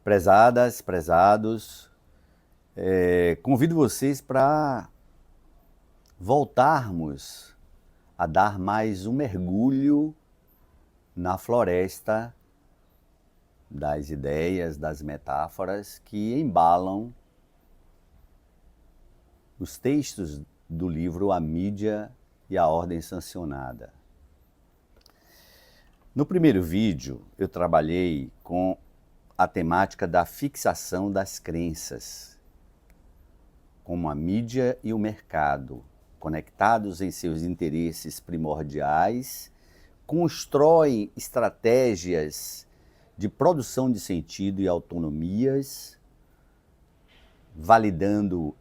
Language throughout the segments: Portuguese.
Prezadas, prezados, convido vocês para voltarmos a dar mais um mergulho na floresta das ideias, das metáforas que embalam os textos do livro A Mídia e a Ordem Sancionada. No primeiro vídeo, eu trabalhei com a temática da fixação das crenças, como a mídia e o mercado, conectados em seus interesses primordiais, constroem estratégias de produção de sentido e autonomias, validando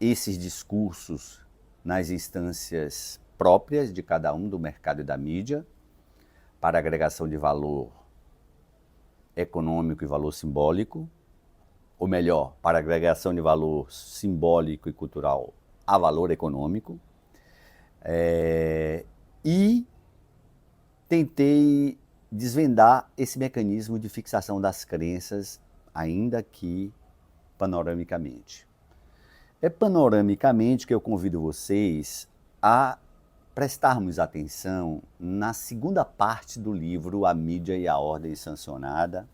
esses discursos nas instâncias próprias de cada um do mercado e da mídia, para agregação de valor econômico e valor simbólico, ou melhor, para agregação de valor simbólico e cultural a valor econômico, e tentei desvendar esse mecanismo de fixação das crenças, ainda que panoramicamente. É panoramicamente que eu convido vocês a prestarmos atenção na segunda parte do livro A Mídia e a Ordem Sancionada,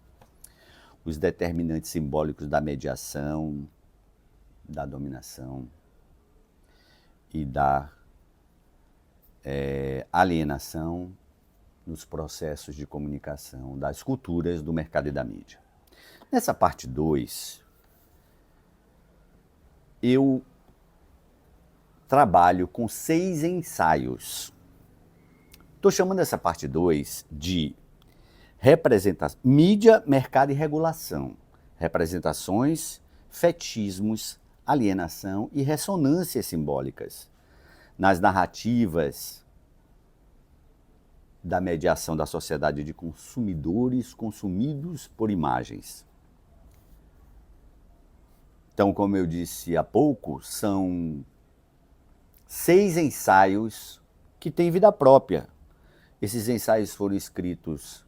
os determinantes simbólicos da mediação, da dominação e da alienação nos processos de comunicação das culturas do mercado e da mídia. Nessa parte 2, eu trabalho com 6 ensaios. Estou chamando essa parte 2 de representação, mídia, mercado e regulação, representações, fetichismos, alienação e ressonâncias simbólicas nas narrativas da mediação da sociedade de consumidores consumidos por imagens. Então, como eu disse há pouco, são 6 ensaios que têm vida própria. Esses ensaios foram escritos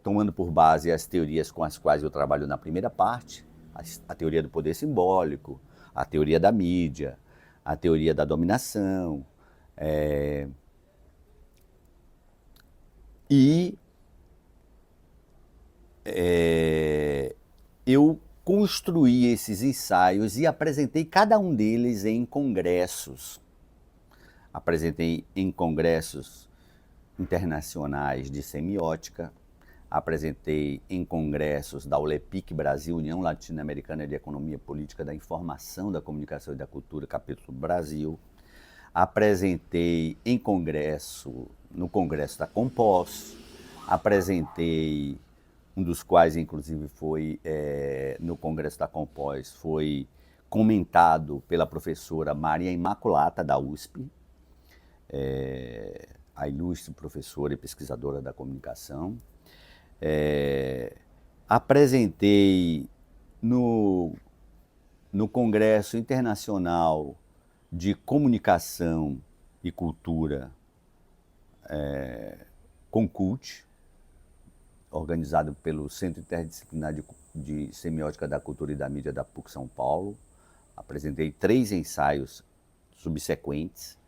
tomando por base as teorias com as quais eu trabalho na primeira parte, a teoria do poder simbólico, a teoria da mídia, a teoria da dominação, eu construí esses ensaios e apresentei cada um deles em congressos. Apresentei em congressos internacionais de semiótica, apresentei em congressos da ULEPIC Brasil, União Latino-Americana de Economia Política da Informação, da Comunicação e da Cultura, capítulo Brasil, apresentei em congresso, no congresso da Compos, apresentei, um dos quais inclusive foi, no congresso da Compos, foi comentado pela professora Maria Imaculata da USP, a ilustre professora e pesquisadora da comunicação. Apresentei no Congresso Internacional de Comunicação e Cultura, CONCULT, organizado pelo Centro Interdisciplinar de Semiótica da Cultura e da Mídia da PUC São Paulo. Apresentei 3 ensaios subsequentes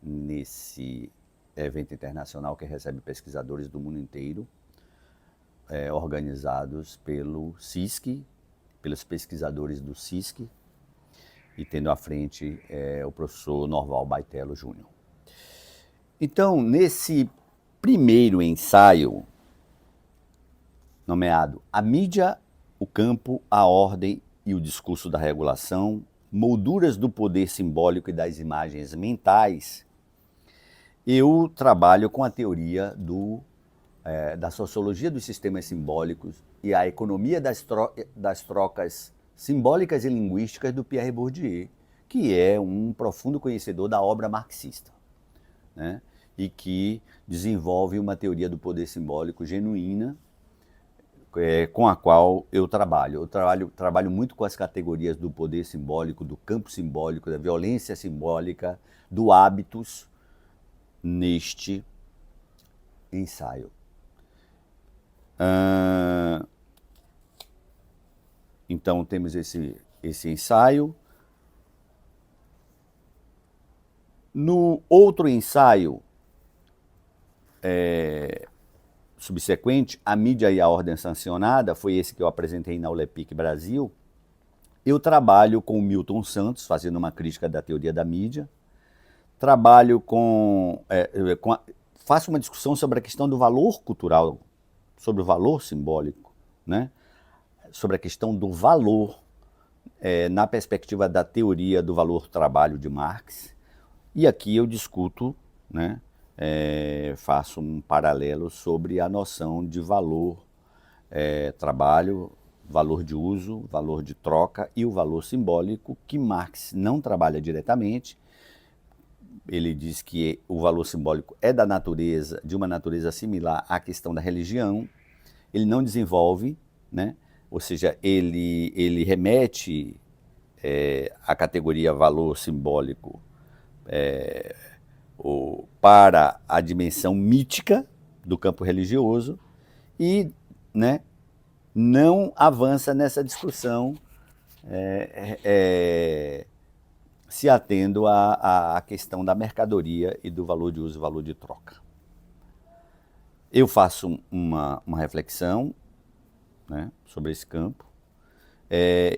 nesse evento internacional que recebe pesquisadores do mundo inteiro, organizados pelo CISC, pelos pesquisadores do CISC, e tendo à frente o professor Norval Baitello Júnior. Então, nesse primeiro ensaio, nomeado A Mídia, o Campo, a Ordem e o Discurso da Regulação, molduras do poder simbólico e das imagens mentais, eu trabalho com a teoria da sociologia dos sistemas simbólicos e a economia das trocas simbólicas e linguísticas do Pierre Bourdieu, que é um profundo conhecedor da obra marxista, né? E que desenvolve uma teoria do poder simbólico genuína, com a qual eu trabalho. Eu trabalho muito com as categorias do poder simbólico, do campo simbólico, da violência simbólica, do hábitos, neste ensaio. Então, temos esse ensaio. No outro ensaio subsequente, A Mídia e a Ordem Sancionada, foi esse que eu apresentei na ULEPIC Brasil, eu trabalho com o Milton Santos, fazendo uma crítica da teoria da mídia, trabalho faço uma discussão sobre a questão do valor cultural, sobre o valor simbólico, né? Sobre a questão do valor na perspectiva da teoria do valor-trabalho de Marx. E aqui eu discuto, né, faço um paralelo sobre a noção de valor, trabalho, valor de uso, valor de troca e o valor simbólico, que Marx não trabalha diretamente. Ele diz que o valor simbólico é da natureza, de uma natureza similar à questão da religião. Ele não desenvolve, né? Ou seja, ele remete a categoria valor simbólico para a dimensão mítica do campo religioso e, né, não avança nessa discussão se atendo à questão da mercadoria e do valor de uso e valor de troca. Eu faço uma reflexão, né, sobre esse campo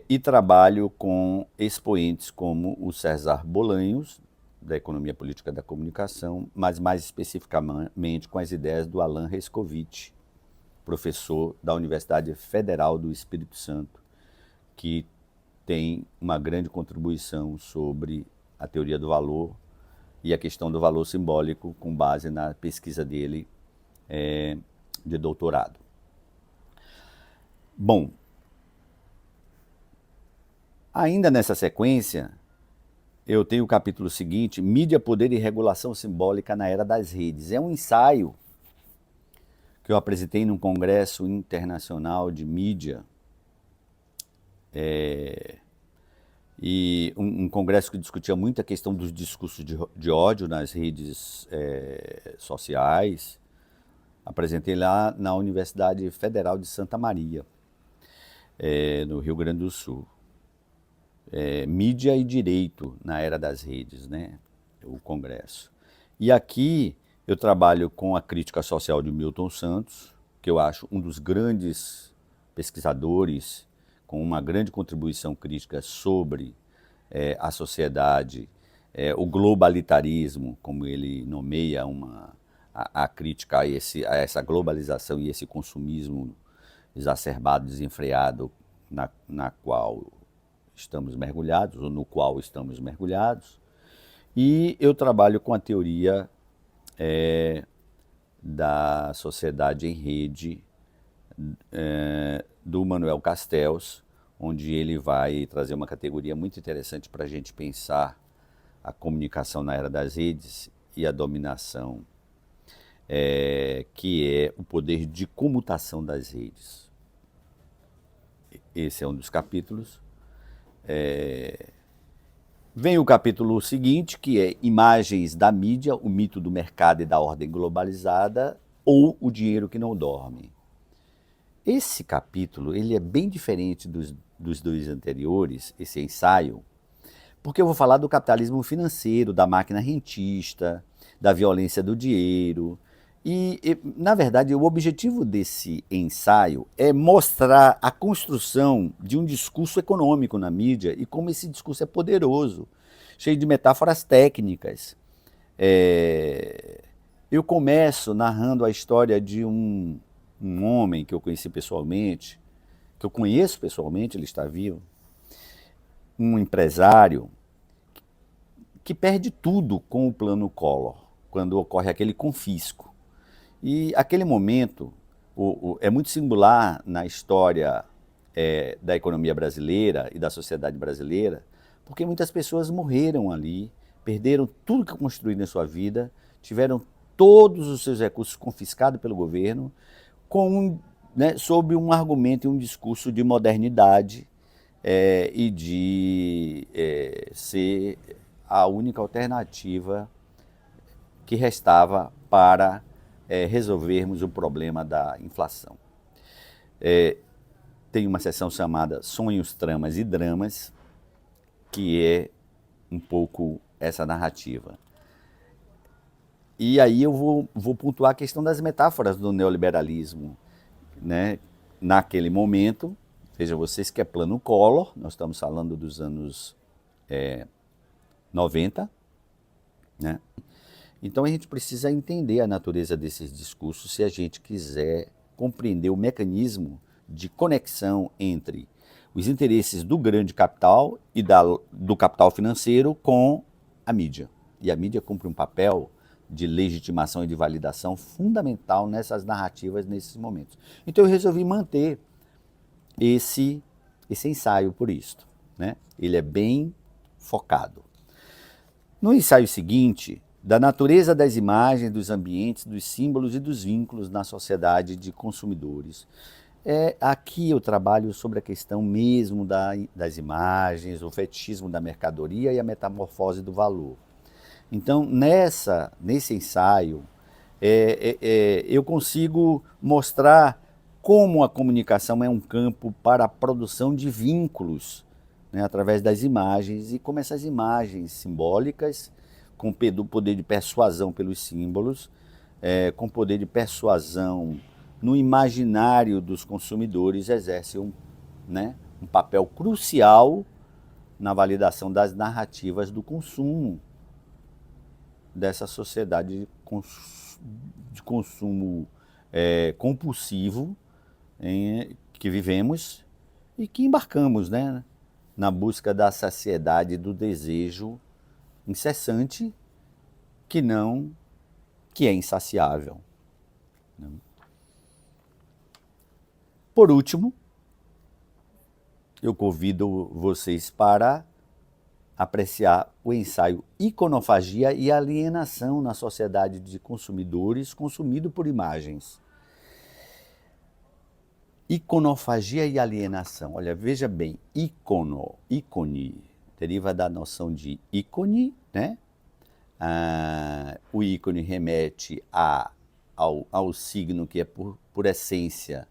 e trabalho com expoentes como o César Bolanhos, da Economia Política da Comunicação, mas mais especificamente com as ideias do Alain Rescovitch, professor da Universidade Federal do Espírito Santo, que tem uma grande contribuição sobre a teoria do valor e a questão do valor simbólico, com base na pesquisa dele de doutorado. Bom, ainda nessa sequência, eu tenho o capítulo seguinte, Mídia, Poder e Regulação Simbólica na Era das Redes. É um ensaio que eu apresentei num congresso internacional de mídia, e um congresso que discutia muito a questão dos discursos de ódio nas redes sociais. Apresentei lá na Universidade Federal de Santa Maria, no Rio Grande do Sul. Mídia e Direito na Era das Redes, né? O congresso. E aqui eu trabalho com a crítica social de Milton Santos, que eu acho um dos grandes pesquisadores, com uma grande contribuição crítica sobre a sociedade, o globalitarismo, como ele nomeia a crítica a essa globalização e esse consumismo exacerbado, desenfreado, na qual estamos mergulhados, ou no qual estamos mergulhados. E eu trabalho com a teoria da sociedade em rede do Manuel Castells, onde ele vai trazer uma categoria muito interessante para a gente pensar a comunicação na era das redes e a dominação, que é o poder de comutação das redes. Esse é um dos capítulos. Vem o capítulo seguinte, que é Imagens da Mídia, o mito do mercado e da ordem globalizada, ou o dinheiro que não dorme. Esse capítulo ele é bem diferente dos dois anteriores, esse ensaio, porque eu vou falar do capitalismo financeiro, da máquina rentista, da violência do dinheiro. Na verdade, o objetivo desse ensaio é mostrar a construção de um discurso econômico na mídia e como esse discurso é poderoso, cheio de metáforas técnicas. Eu começo narrando a história de um homem que eu conheci pessoalmente, que eu conheço pessoalmente, ele está vivo, um empresário que perde tudo com o plano Collor, quando ocorre aquele confisco. E aquele momento é muito singular na história da economia brasileira e da sociedade brasileira, porque muitas pessoas morreram ali, perderam tudo que construíram em sua vida, tiveram todos os seus recursos confiscados pelo governo, sob um argumento e um discurso de modernidade e de ser a única alternativa que restava para resolvermos o problema da inflação. tem uma seção chamada Sonhos, Tramas e Dramas, que é um pouco essa narrativa. E aí eu vou pontuar a questão das metáforas do neoliberalismo, né? Naquele momento, vejam vocês que é plano Collor, nós estamos falando dos anos 90, né? Então a gente precisa entender a natureza desses discursos se a gente quiser compreender o mecanismo de conexão entre os interesses do grande capital e do capital financeiro com a mídia. E a mídia cumpre um papel de legitimação e de validação fundamental nessas narrativas, nesses momentos. Então eu resolvi manter esse ensaio por isto, né? Ele é bem focado. No ensaio seguinte, da natureza das imagens, dos ambientes, dos símbolos e dos vínculos na sociedade de consumidores. Aqui eu trabalho sobre a questão mesmo das imagens, o fetichismo da mercadoria e a metamorfose do valor. Então, nesse ensaio, eu consigo mostrar como a comunicação é um campo para a produção de vínculos, né, através das imagens, e como essas imagens simbólicas, com poder de persuasão pelos símbolos, com poder de persuasão no imaginário dos consumidores, exercem um papel crucial na validação das narrativas do consumo, dessa sociedade de consumo compulsivo que vivemos e que embarcamos, né, na busca da saciedade do desejo incessante que é insaciável. Por último, eu convido vocês para apreciar o ensaio Iconofagia e Alienação na Sociedade de Consumidores, consumido por imagens. Iconofagia e alienação. Olha, veja bem, ícone, deriva da noção de ícone, né? O ícone remete ao signo que é por essência,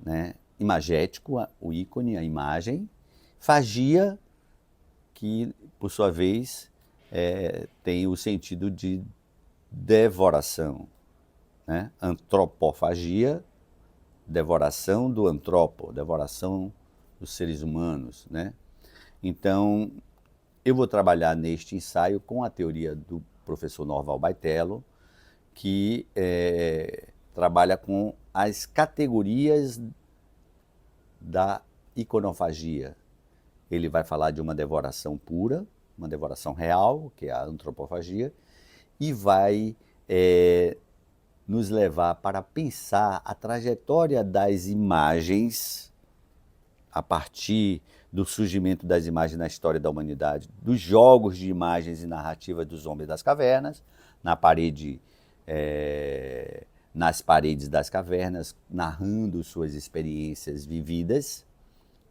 né, imagético, o ícone, a imagem. Fagia, que por sua vez tem o sentido de devoração, né? Antropofagia, devoração do antropo, devoração dos seres humanos, né? Então, eu vou trabalhar neste ensaio com a teoria do professor Norval Baitello, que trabalha com as categorias da iconofagia. Ele vai falar de uma devoração pura, uma devoração real, que é a antropofagia, e vai nos levar para pensar a trajetória das imagens a partir do surgimento das imagens na história da humanidade, dos jogos de imagens e narrativas dos homens das cavernas, nas paredes das cavernas, narrando suas experiências vividas,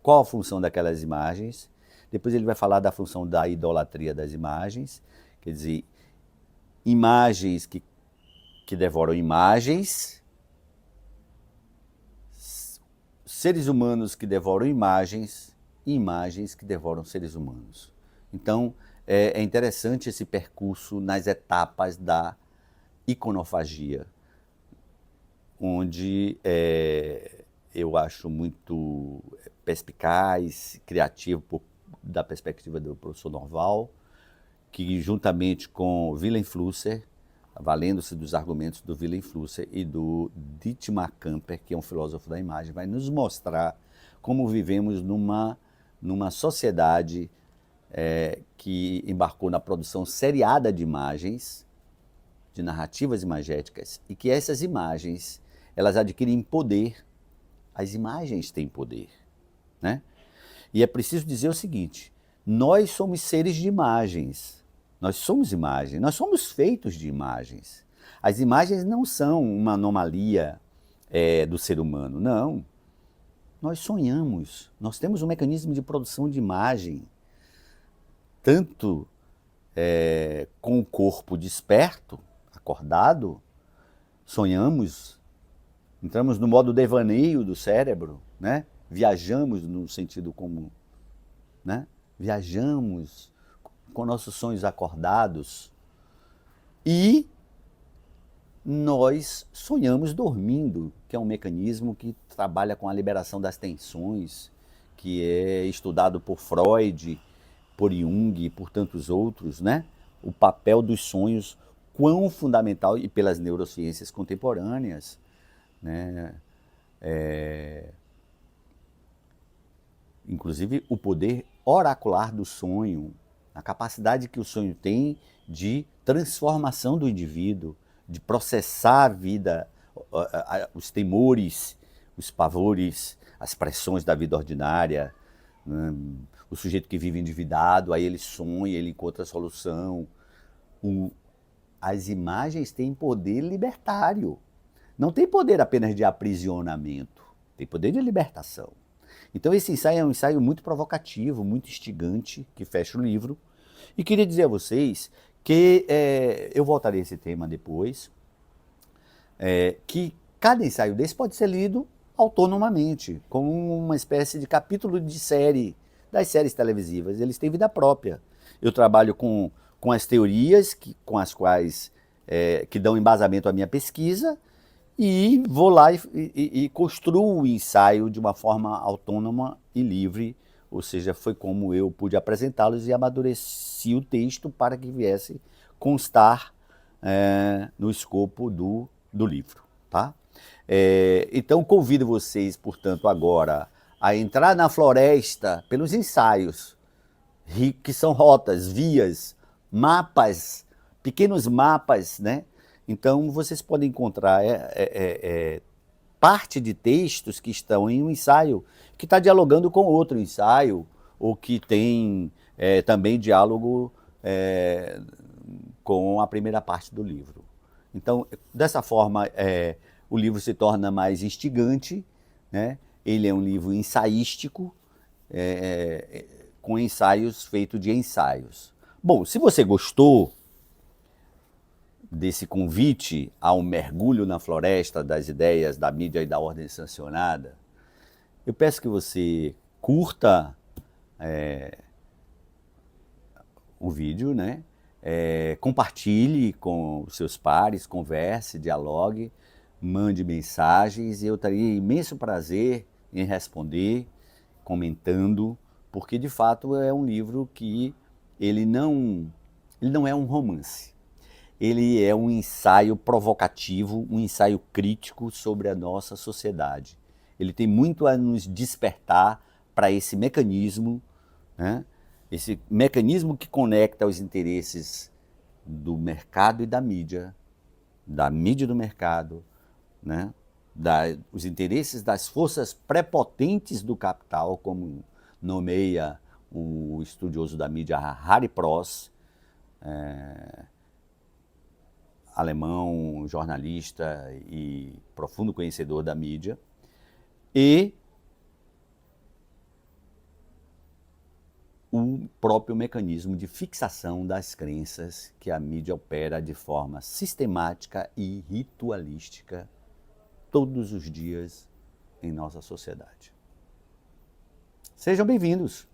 qual a função daquelas imagens. Depois ele vai falar da função da idolatria das imagens, quer dizer, imagens que devoram imagens, seres humanos que devoram imagens e imagens que devoram seres humanos. Então, é interessante esse percurso nas etapas da iconofagia, onde eu acho muito perspicaz, criativo da perspectiva do professor Norval, que juntamente com Willem Flusser, valendo-se dos argumentos do Willem Flusser e do Dietmar Camper, que é um filósofo da imagem, vai nos mostrar como vivemos numa sociedade que embarcou na produção seriada de imagens, de narrativas imagéticas, e que essas imagens, elas adquirem poder. As imagens têm poder, né? E é preciso dizer o seguinte: nós somos seres de imagens. Nós somos imagens, nós somos feitos de imagens. As imagens não são uma anomalia do ser humano, não. Nós sonhamos, nós temos um mecanismo de produção de imagem, tanto com o corpo desperto, acordado, sonhamos, entramos no modo devaneio do cérebro, né? viajamos no sentido comum, né? Viajamos com nossos sonhos acordados e nós sonhamos dormindo, que é um mecanismo que trabalha com a liberação das tensões, que é estudado por Freud, por Jung e por tantos outros, né? O papel dos sonhos, quão fundamental, e pelas neurociências contemporâneas, né? Inclusive o poder oracular do sonho, a capacidade que o sonho tem de transformação do indivíduo, de processar a vida, os temores, os pavores, as pressões da vida ordinária, né? O sujeito que vive endividado, aí ele sonha, ele encontra a solução. As imagens têm poder libertário. Não tem poder apenas de aprisionamento, tem poder de libertação. Então esse ensaio é um ensaio muito provocativo, muito instigante, que fecha o livro. E queria dizer a vocês que, eu voltarei a esse tema depois, que cada ensaio desse pode ser lido autonomamente, como uma espécie de capítulo de série, das séries televisivas. Eles têm vida própria. Eu trabalho com as teorias com as quais que dão embasamento à minha pesquisa, e vou lá e construo o ensaio de uma forma autônoma e livre, ou seja, foi como eu pude apresentá-los e amadureci o texto para que viesse constar no escopo do livro. Tá? Então convido vocês, portanto, agora a entrar na floresta pelos ensaios, que são rotas, vias, mapas, pequenos mapas, né? Então vocês podem encontrar parte de textos que estão em um ensaio que está dialogando com outro ensaio, ou que tem também diálogo com a primeira parte do livro. Então, dessa forma, o livro se torna mais instigante, né? Ele é um livro ensaístico, com ensaios feitos de ensaios. Bom, se você gostou desse convite ao mergulho na floresta das ideias da mídia e da ordem sancionada, eu peço que você curta o vídeo, né? Compartilhe com os seus pares, converse, dialogue, mande mensagens, e eu teria imenso prazer em responder, comentando, porque de fato é um livro que ele não é um romance. Ele é um ensaio provocativo, um ensaio crítico sobre a nossa sociedade. Ele tem muito a nos despertar para esse mecanismo, né? Esse mecanismo que conecta os interesses do mercado e da mídia e do mercado, né? Os interesses das forças prepotentes do capital, como nomeia o estudioso da mídia Harry Pross, alemão, jornalista e profundo conhecedor da mídia, e o próprio mecanismo de fixação das crenças que a mídia opera de forma sistemática e ritualística todos os dias em nossa sociedade. Sejam bem-vindos!